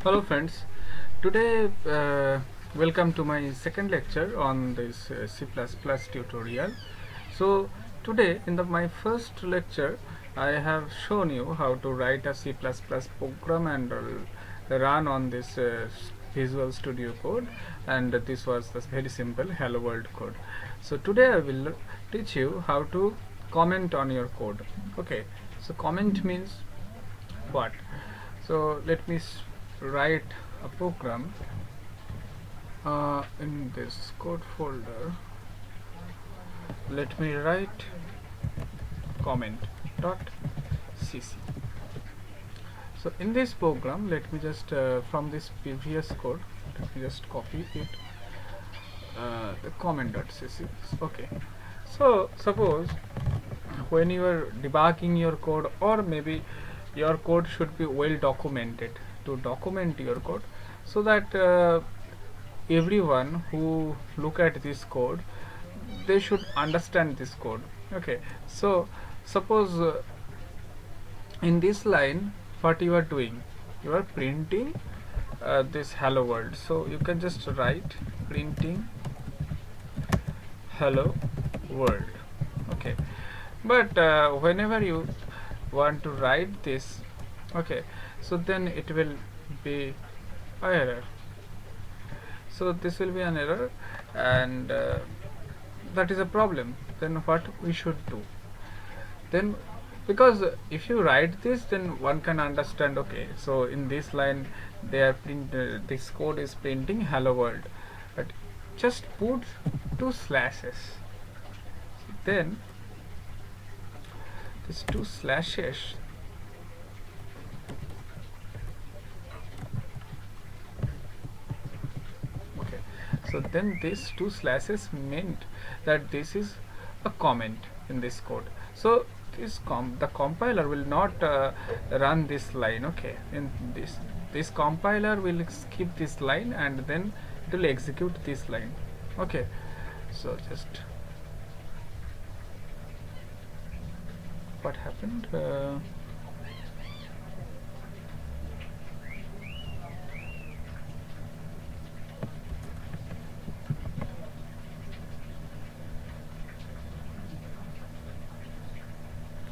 Hello friends, today welcome to my second lecture on this C++ tutorial. So today in my first lecture I have shown you how to write a C++ program and run on this Visual Studio Code, and this was the very simple hello world code. So today I will teach you how to comment on your code. Okay, so comment means what? So let me write a program in this code folder. Let me write comment.cc. So in this program, let me just from this previous code, let me just copy it, the comment.cc. Okay, so suppose when you are debugging your code, or maybe your code should be well documented, to document your code so that everyone who look at this code, they should understand this code. Okay, so suppose in this line what you are doing, you are printing this hello world, so you can just write printing hello world. Okay, but whenever you want to write this, okay, so then it will be an error. So this will be an error, and that is a problem. Then what we should do? Then, because if you write this, then one can understand, okay, so in this line they are this code is printing hello world, but just put two slashes. Then these two slashes, okay, so then these two slashes meant that this is a comment in this code. So this the compiler will not run this line. Okay, in this compiler will skip this line and then it will execute this line. Okay, so just what happened,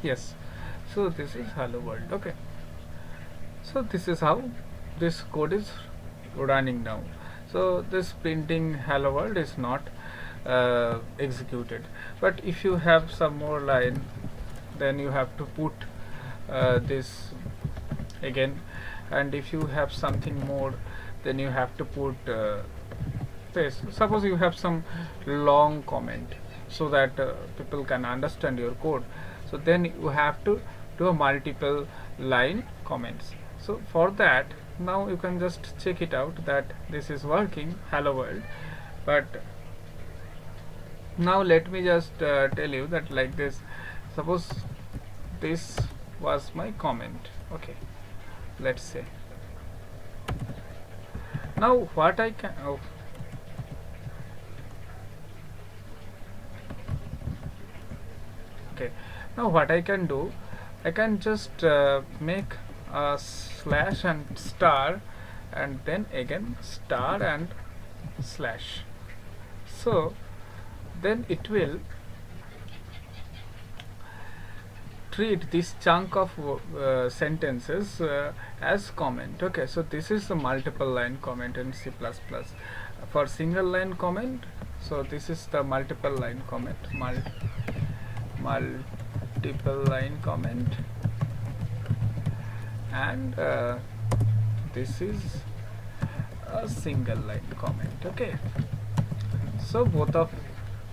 yes, so this is hello world. Okay, so this is how this code is running now. So this printing hello world is not executed, but if you have some more line, then you have to put this again, and if you have something more, then you have to put this. Suppose you have some long comment so that people can understand your code, so then you have to do a multiple line comments. So for that, now you can just check it out that this is working hello world. But now let me just tell you that like this, suppose this was my comment. Okay, let's say now what I can okay, now what I can do, I can just make a slash and star, and then again star and slash. So then it will treat this chunk of sentences as comment. Okay, so this is a multiple line comment in C++. For single line comment, so this is the multiple line comment, multiple line comment, and this is a single line comment. Okay, so both of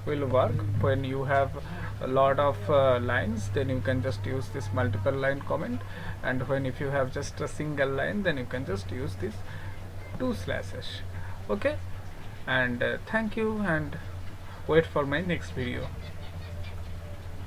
will work. When you have a lot of lines, then you can just use this multiple line comment, and when if you have just a single line, then you can just use this two slashes. Okay, and thank you, and wait for my next video.